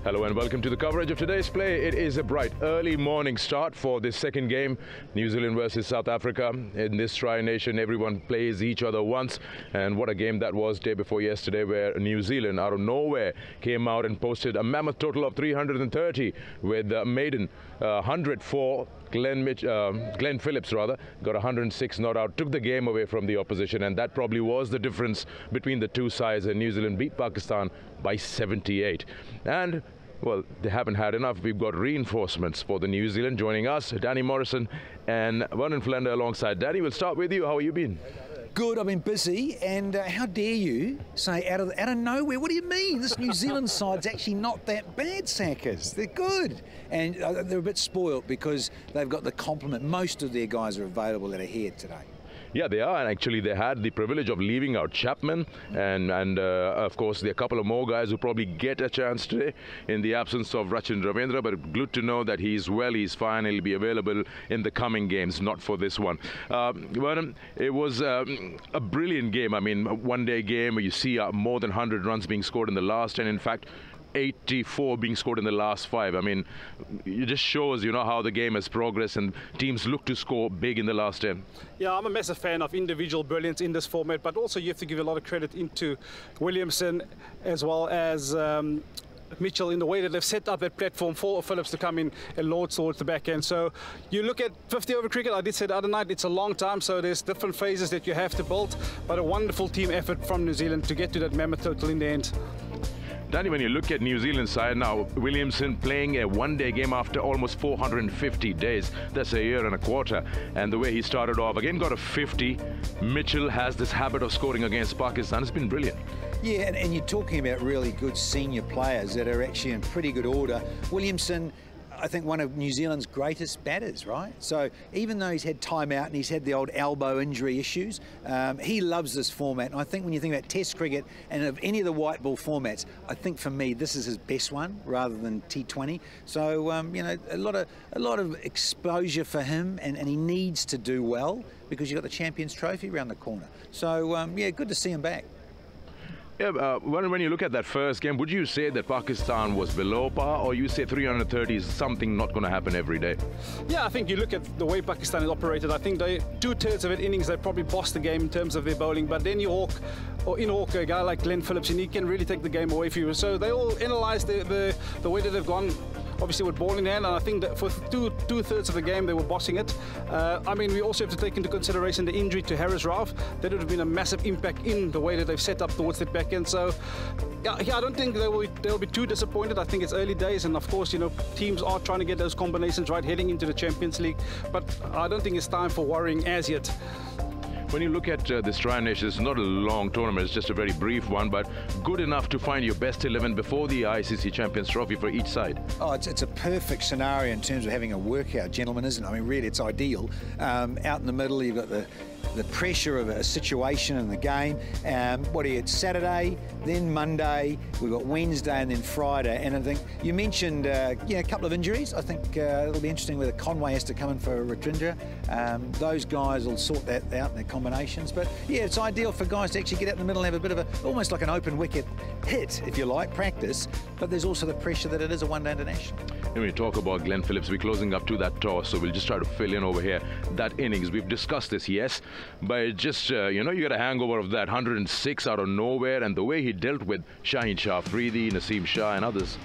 Hello and welcome to the coverage of today's play. It is a bright early morning start for this second game, New Zealand versus South Africa. In this Tri-Nation, everyone plays each other once, and what a game that was day before yesterday, where New Zealand out of nowhere came out and posted a mammoth total of 330 with maiden 104. Glenn Phillips got 106 not out, took the game away from the opposition, and that probably was the difference between the two sides, and New Zealand beat Pakistan by 78. And well, they haven't had enough. We've got reinforcements for the New Zealand joining us, Danny Morrison and Vernon Flender alongside. Danny, we'll start with you. How have you been? Good, I've been busy, and how dare you say out of nowhere, what do you mean? This New Zealand side's actually not that bad, Sackers. They're good. And they're a bit spoilt because they've got the complement. Most of their guys are available that are here today. Yeah, they are, and actually they had the privilege of leaving out Chapman, and of course there are a couple of more guys who probably get a chance today in the absence of Rachin Ravindra, but good to know that he's well, he's fine, he'll be available in the coming games, not for this one. Vernon, it was a brilliant game. I mean, a one-day game where you see more than 100 runs being scored in the last, and in fact 84 being scored in the last 5. I mean, it just shows, how the game has progressed and teams look to score big in the last 10. Yeah, I'm a massive fan of individual brilliance in this format, but also you have to give a lot of credit into Williamson as well as Mitchell in the way that they've set up that platform for Phillips to come in and launch towards the back end. So you look at 50 over cricket, I did say the other night, it's a long time, so there's different phases that you have to build, but a wonderful team effort from New Zealand to get to that mammoth total in the end. Danny, when you look at New Zealand's side now, Williamson playing a one-day game after almost 450 days. That's a year and a quarter. And the way he started off, again got a 50. Mitchell has this habit of scoring against Pakistan. It's been brilliant. Yeah, and you're talking about really good senior players that are actually in pretty good order. Williamson, I think one of New Zealand's greatest batters, right? So even though he's had time out and he's had the old elbow injury issues, he loves this format. And I think when you think about Test cricket and of any of the white ball formats, I think for me this is his best one rather than T20. So a lot of exposure for him, and he needs to do well because you've got the Champions Trophy around the corner. So yeah, good to see him back. Yeah, when you look at that first game, would you say that Pakistan was below par, or you say 330 is something not going to happen every day? Yeah, I think you look at the way Pakistan has operated. I think they 2/3 of it innings they probably bossed the game in terms of their bowling, but then you hawk a guy like Glenn Phillips, and he can really take the game away from you. So they all analysed the way that they've gone, obviously with ball in hand, and I think that for two-thirds of the game they were bossing it. I mean, we also have to take into consideration the injury to Harris Rauf. That would have been a massive impact in the way that they've set up towards that back end. So yeah, I don't think they'll be too disappointed. I think it's early days, and of course, teams are trying to get those combinations right heading into the Champions League, but I don't think it's time for worrying as yet. When you look at this Tri-Nation, it's not a long tournament, it's just a very brief one, but good enough to find your best 11 before the ICC Champions Trophy for each side. Oh, it's a perfect scenario in terms of having a workout, gentlemen, isn't it? I mean, really, it's ideal. Out in the middle, you've got the pressure of a situation in the game. It's Saturday, then Monday, we've got Wednesday, and then Friday. And I think you mentioned a couple of injuries. I think it'll be interesting whether Conway has to come in for Rajendra. Those guys will sort that out in their combinations. But yeah, it's ideal for guys to actually get out in the middle and have a bit of almost like an open wicket hit, if you like, practice. But there's also the pressure that it is a one-day international. And when you talk about Glenn Phillips, we're closing up to that toss, so we'll just try to fill in over here. That innings, we've discussed this, yes, but it just, you got a hangover of that 106 out of nowhere, and the way he dealt with Shaheen Shah Afridi, Naseem Shah and others.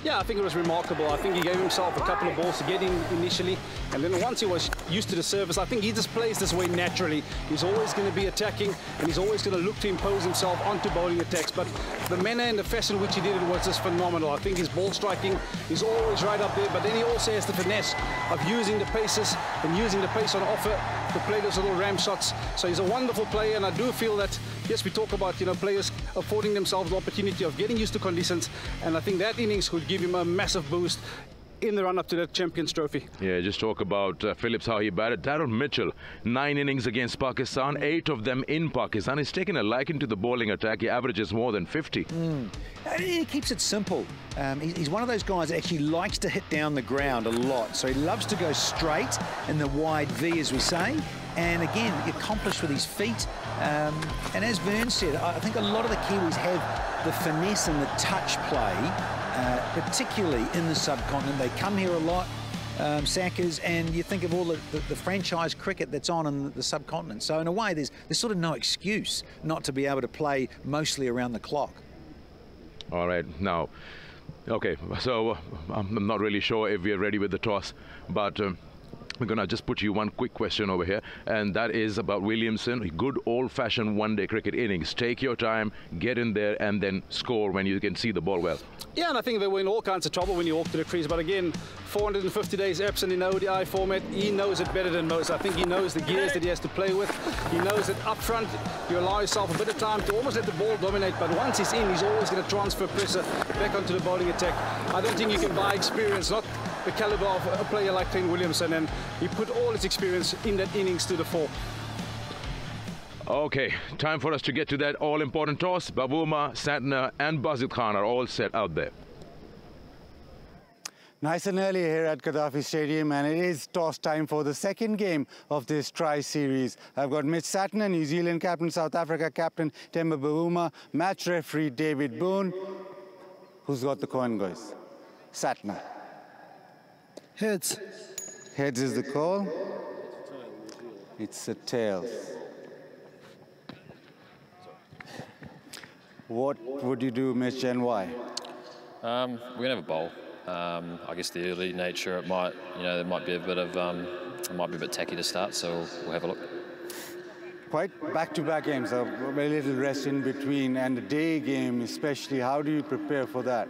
Yeah, I think it was remarkable. I think he gave himself a couple of balls to get in initially, and then once he was used to the service, I think he just plays this way naturally. He's always going to be attacking, and he's always going to look to impose himself onto bowling attacks, but the manner and the fashion in which he did it was just phenomenal. I think his ball striking is always right up there, but then he also has the finesse of using the paces and using the pace on offer to play those little ram shots. So he's a wonderful player, and I do feel that, yes, we talk about players affording themselves the opportunity of getting used to conditions, and I think that innings could give him a massive boost in the run-up to the Champions Trophy. Yeah, just talk about Phillips, how he batted. Darren Mitchell, 9 innings against Pakistan, 8 of them in Pakistan. He's taken a liking to the bowling attack. He averages more than 50. He keeps it simple. He's one of those guys that actually likes to hit down the ground a lot. So he loves to go straight in the wide V, as we say. And again, accomplished with his feet. And as Vern said, I think a lot of the Kiwis have the finesse and the touch play particularly in the subcontinent. They come here a lot, Sackers, and you think of all the franchise cricket that's on in the subcontinent. So in a way, there's sort of no excuse not to be able to play mostly around the clock. All right, now, okay, so I'm not really sure if we're ready with the toss, but we're going to just put you one quick question over here, and that is about Williamson. Good old-fashioned one-day cricket innings. Take your time, get in there, and then score when you can see the ball well. Yeah, and I think they were in all kinds of trouble when you walk to the crease. But again, 450 days absent in the ODI format, he knows it better than most. I think he knows the gears that he has to play with. He knows that up front, you allow yourself a bit of time to almost let the ball dominate. But once he's in, he's always going to transfer pressure back onto the bowling attack. I don't think you can buy experience, not the caliber of a player like Clint Williamson, and he put all his experience in that innings to the fore. Okay, time for us to get to that all-important toss. Babuma, Santner and Bazid Khan are all set out there. Nice and early here at Gaddafi Stadium, and it is toss time for the second game of this tri-series. I've got Mitch Santner, New Zealand captain, South Africa captain Temba Bavuma, match referee David Boone. Who's got the coin, guys? Santner. Heads. Heads is the call. It's a tails. What would you do, Mitch, and why? We're gonna have a bowl. I guess the early nature, it might, there might be a bit of, it might be a bit tacky to start, so we'll have a look. Quite back-to-back games, a very little rest in between, and the day game especially. How do you prepare for that?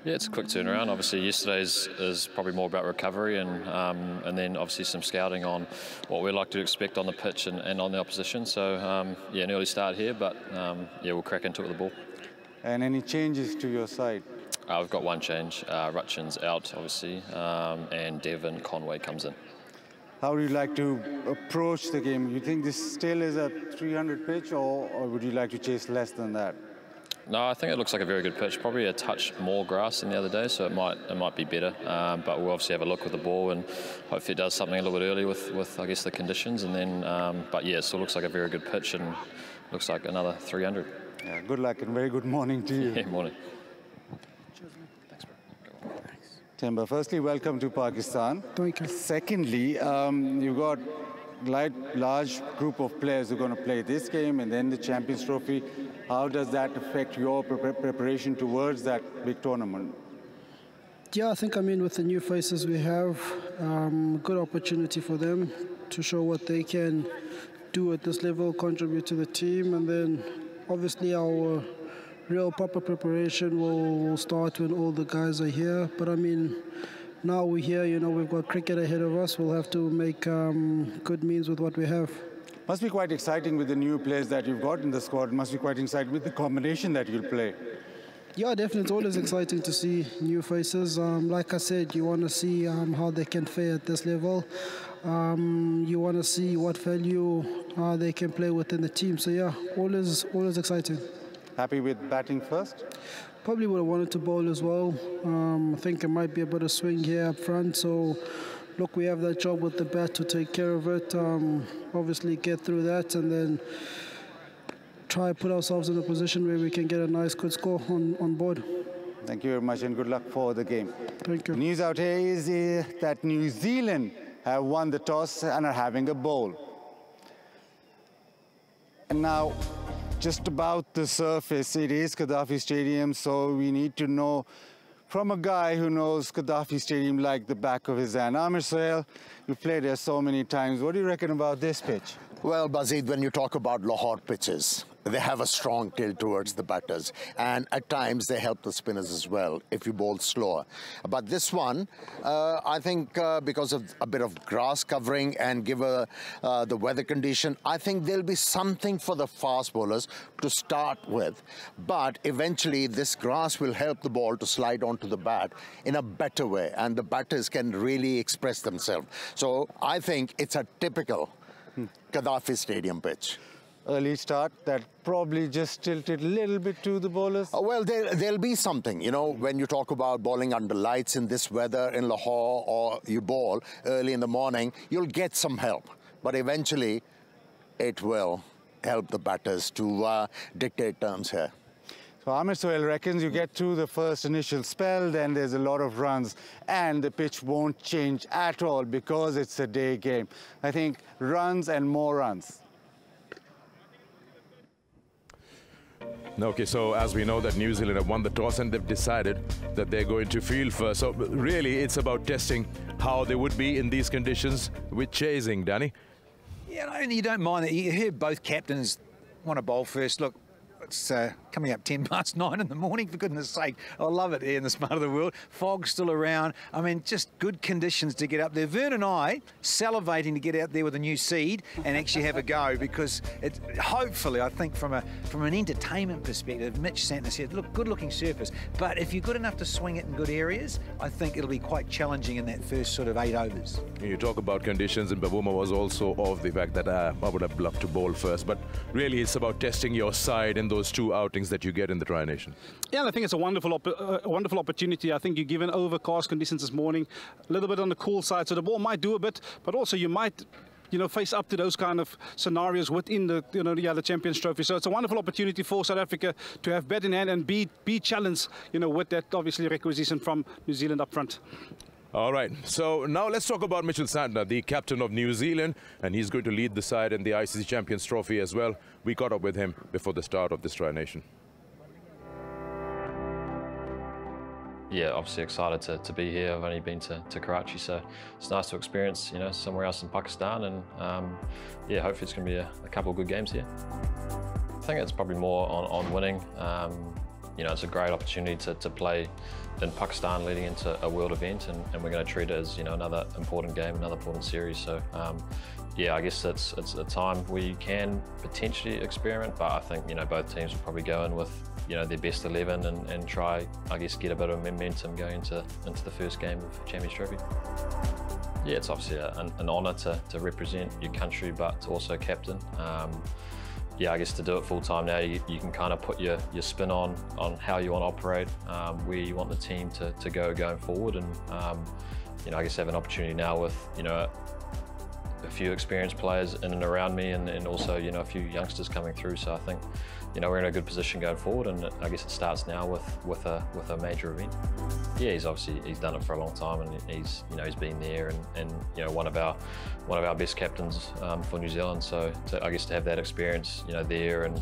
Yeah, it's a quick turnaround. Obviously, yesterday's is probably more about recovery and then obviously some scouting on what we'd like to expect on the pitch and on the opposition. So, yeah, an early start here, but yeah, we'll crack into it with the ball. And any changes to your side? We've got one change. Rutchin's out, obviously, and Devon Conway comes in. How do you like to approach the game? You think this still is a 300 pitch, or would you like to chase less than that? No, I think it looks like a very good pitch. Probably a touch more grass than the other day, so it might be better. But we'll obviously have a look with the ball, and hopefully it does something a little bit early with I guess the conditions. And then, but yeah, it still looks like a very good pitch, and looks like another 300. Yeah, good luck and very good morning to you. Yeah, morning. Thanks, bro. Temba, firstly, welcome to Pakistan. Thank you. Secondly, you've got large group of players who are going to play this game and then the Champions Trophy. How does that affect your preparation towards that big tournament? Yeah, I think, with the new faces we have, good opportunity for them to show what they can do at this level, contribute to the team, and then obviously our real proper preparation will start when all the guys are here. But now we're here, we've got cricket ahead of us. We'll have to make good means with what we have. Must be quite exciting with the new players that you've got in the squad. Must be quite exciting with the combination that you'll play. Yeah, definitely. It's always exciting to see new faces. Like I said, you want to see how they can fare at this level. You want to see what value they can play within the team. So yeah, always exciting. Happy with batting first? Probably would have wanted to bowl as well. I think it might be a bit of swing here up front. So look, we have that job with the bat to take care of it. Obviously get through that and then try to put ourselves in a position where we can get a nice, good score on board. Thank you very much and good luck for the game. Thank you. News out here is that New Zealand have won the toss and are having a bowl. And now, just about the surface, it is Gaddafi Stadium, so we need to know from a guy who knows Gaddafi Stadium like the back of his hand. Amir Sohail, you've played there so many times. What do you reckon about this pitch? Well, Bazid, when you talk about Lahore pitches, they have a strong tilt towards the batters, and at times they help the spinners as well if you bowl slower. But this one, I think because of a bit of grass covering and given the weather condition, I think there'll be something for the fast bowlers to start with. But eventually this grass will help the ball to slide onto the bat in a better way, and the batters can really express themselves. So I think it's a typical Gaddafi Stadium pitch. Early start that probably just tilted a little bit to the bowlers? Well, there'll be something, when you talk about bowling under lights in this weather in Lahore, or you bowl early in the morning, you'll get some help. But eventually, it will help the batters to dictate terms here. So Amit Sohail reckons you get through the first initial spell, then there's a lot of runs, and the pitch won't change at all because it's a day game. I think runs and more runs. Okay, so as we know that New Zealand have won the toss and they've decided that they're going to field first. So really it's about testing how they would be in these conditions with chasing, Danny. Yeah, and you don't mind that. You hear both captains want to bowl first. Look, it's coming up 9:10 in the morning, for goodness sake. I love it here in this part of the world. Fog's still around. I mean, just good conditions to get up there. Vern and I salivating to get out there with a new seed and actually have a go, because it, hopefully, I think from an entertainment perspective, Mitch Santner said, look, good-looking surface, but if you're good enough to swing it in good areas, I think it'll be quite challenging in that first sort of 8 overs. You talk about conditions, and Babuma was also of the fact that I would have loved to bowl first, but really it's about testing your side in those 2 outings that you get in the Tri-Nation. Yeah, and I think it's a wonderful opportunity. I think you're given overcast conditions this morning, a little bit on the cool side, so the ball might do a bit, but also you might, you know, face up to those kind of scenarios within the, you know, the Champions Trophy. So it's a wonderful opportunity for South Africa to have bat in hand and be challenged, you know, with that obviously requisition from New Zealand up front. All right, so now let's talk about Mitchell Santner, the captain of New Zealand, and he's going to lead the side in the ICC Champions Trophy as well. We caught up with him before the start of this Tri-Nation. Yeah, obviously excited to be here. I've only been to Karachi, so it's nice to experience, you know, somewhere else in Pakistan, and yeah, hopefully it's going to be a couple of good games here. I think it's probably more on winning. You know, it's a great opportunity to play in Pakistan leading into a world event, and we're going to treat it as, you know, another important game, another important series. So yeah, I guess it's a time where you can potentially experiment, but I think, you know, both teams will probably go in with, you know, their best 11 and try, I guess, get a bit of momentum going into the first game of Champions Trophy. Yeah, it's obviously an honour to represent your country, but to also captain. Yeah, I guess to do it full time now, you can kind of put your spin on how you want to operate, where you want the team to go going forward, and you know, I guess have an opportunity now with, you know, a few experienced players in and around me, and also, you know, a few youngsters coming through. So I think, you know, we're in a good position going forward, and I guess it starts now with a major event. Yeah, he's done it for a long time, and he's been there, and you know, one of our best captains for New Zealand. So I guess to have that experience, you know, there, and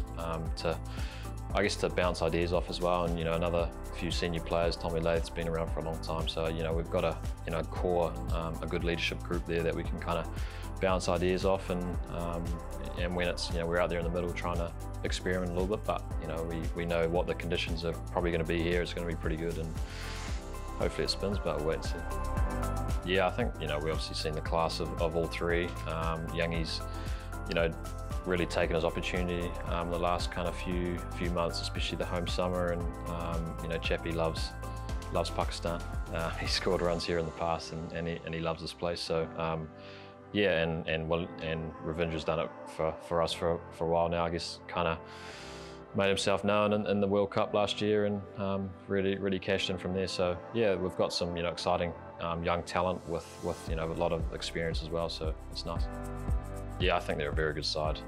to bounce ideas off as well, and, you know, another few senior players. Tommy Lath's been around for a long time, so, you know, we've got a core, a good leadership group there that we can kind of bounce ideas off, and when it's, you know, we're out there in the middle trying to experiment a little bit, but, you know, we know what the conditions are probably going to be here. It's going to be pretty good, and hopefully it spins, but we'll wait and see. Yeah, I think, you know, we've obviously seen the class of all three. Youngie's, you know, really taken his opportunity the last kind of few months, especially the home summer, and you know, Chappie loves Pakistan. He scored runs here in the past, and he loves this place. So yeah, and Ravindra's done it for us for a while now. I guess kind of made himself known in the World Cup last year, and really cashed in from there. So yeah, we've got some, you know, exciting young talent with you know, a lot of experience as well. So it's nice. Yeah, I think they're a very good side.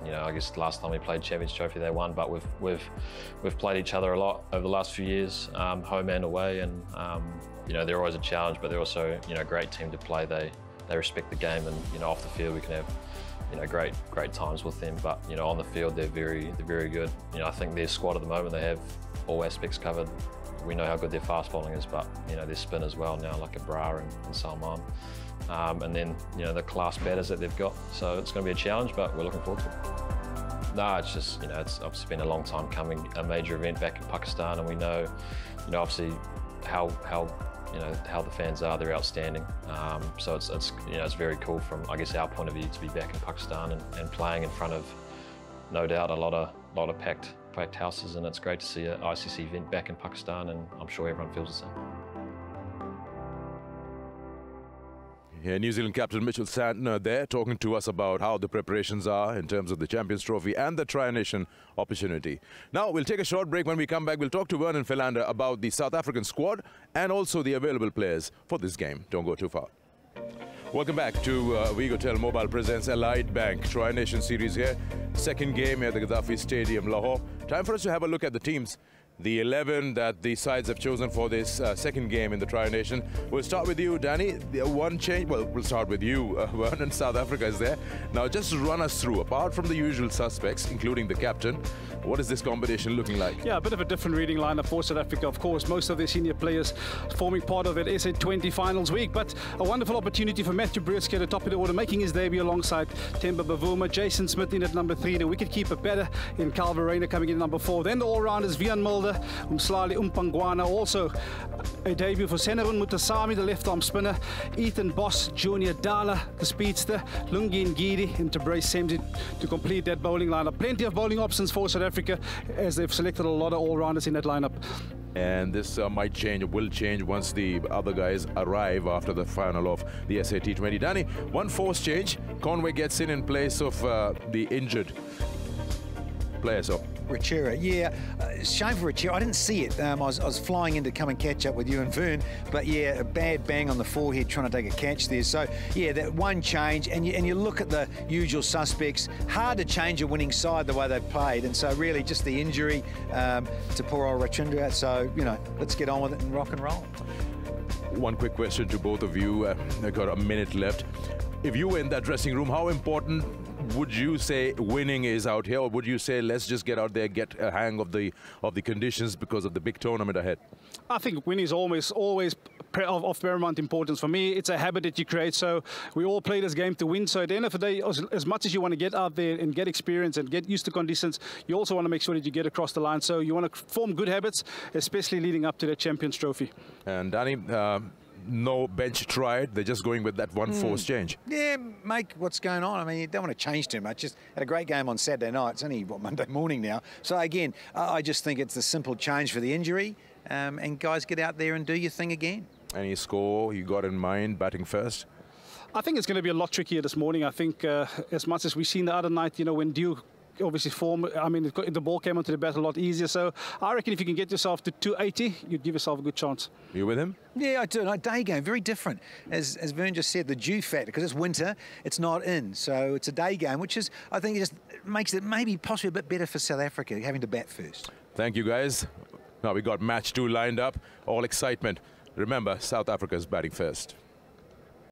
You know, I guess the last time we played Champions Trophy, they won, but we've played each other a lot over the last few years, home and away, and you know, they're always a challenge, but they're also, you know, a great team to play. They respect the game, and, you know, off the field we can have, you know, great times with them, but, you know, on the field they're very good. You know, I think their squad at the moment, they have all aspects covered. We know how good their fast bowling is, but, you know, their spin as well now, like a Bra and Salman. And then, you know, the class batters that they've got. So it's going to be a challenge, but we're looking forward to it. No, it's just, you know, it's obviously been a long time coming, a major event back in Pakistan, and we know, you know, obviously how the fans are. They're outstanding. So it's you know, it's very cool from, I guess, our point of view to be back in Pakistan and playing in front of, no doubt, a lot of packed houses, and it's great to see an ICC event back in Pakistan, and I'm sure everyone feels the same. Yeah, New Zealand captain Mitchell Santner there talking to us about how the preparations are in terms of the Champions Trophy and the Tri-Nation opportunity. Now, we'll take a short break. When we come back, we'll talk to Vernon Philander about the South African squad and also the available players for this game. Don't go too far. Welcome back to Vigotel Mobile presents Allied Bank Tri-Nation Series here. Second game at the Gaddafi Stadium, Lahore. Time for us to have a look at the teams. The 11 that the sides have chosen for this second game in the Tri-Nation. We'll start with you, Danny. The one change, well, we'll start with you, Vernon. South Africa is there. Now, just run us through, apart from the usual suspects, including the captain, what is this combination looking like? Yeah, a bit of a different reading lineup for South Africa. Of course, most of their senior players forming part of that SA20 finals week, but a wonderful opportunity for Matthew Breeske at the top of the order, making his debut alongside Temba Bavuma, Jason Smith in at number 3, the wicketkeeper better in Calvin Rayner coming in at number 4. Then the all-rounders, Vian Mulder, Umslali Umpangwana, also a debut for Senarun Mutasami, the left-arm spinner, Ethan Boss, Junior Dala, the speedster, Lungi Ngidi, and Tabrace Semzi to complete that bowling lineup. Plenty of bowling options for South Africa as they've selected a lot of all-rounders in that lineup. And this might change, will change once the other guys arrive after the final of the SA20. Danny, one force change. Conway gets in place of the injured player. So Rachera, yeah, shame for Rachera. I didn't see it. I was flying in to come and catch up with you and Vern, but yeah, a bad bang on the forehead trying to take a catch there. So yeah, that one change, and you look at the usual suspects. Hard to change a winning side the way they've played, and so really just the injury to poor old Rachindra. So you know, let's get on with it and rock and roll. One quick question to both of you. I've got a minute left. If you were in that dressing room, how important would you say winning is out here, or would you say let's just get out there, get a hang of the conditions because of the big tournament ahead? I think winning is always of paramount importance. For me, it's a habit that you create. So we all play this game to win. So at the end of the day, as much as you want to get out there and get experience and get used to conditions, you also want to make sure that you get across the line. So you want to form good habits, especially leading up to the Champions Trophy. And Danny, no bench tried. They're just going with that one force change. Yeah, make what's going on. I mean, you don't want to change too much. Just had a great game on Saturday night. It's only, what, Monday morning now. So again, I just think it's a simple change for the injury. And guys, get out there and do your thing again. Any score you got in mind, batting first? I think it's going to be a lot trickier this morning. I think as much as we've seen the other night, you know, when Duke obviously the ball came onto the bat a lot easier. So I reckon if you can get yourself to 280, you'd give yourself a good chance. You with him? Yeah, I do. No, day game, very different. As Vern just said, the dew factor, because it's winter, it's not in. So it's a day game, which is, I think, it just makes it maybe possibly a bit better for South Africa, having to bat first. Thank you, guys. Now we got match 2 lined up. All excitement. Remember, South Africa's batting first.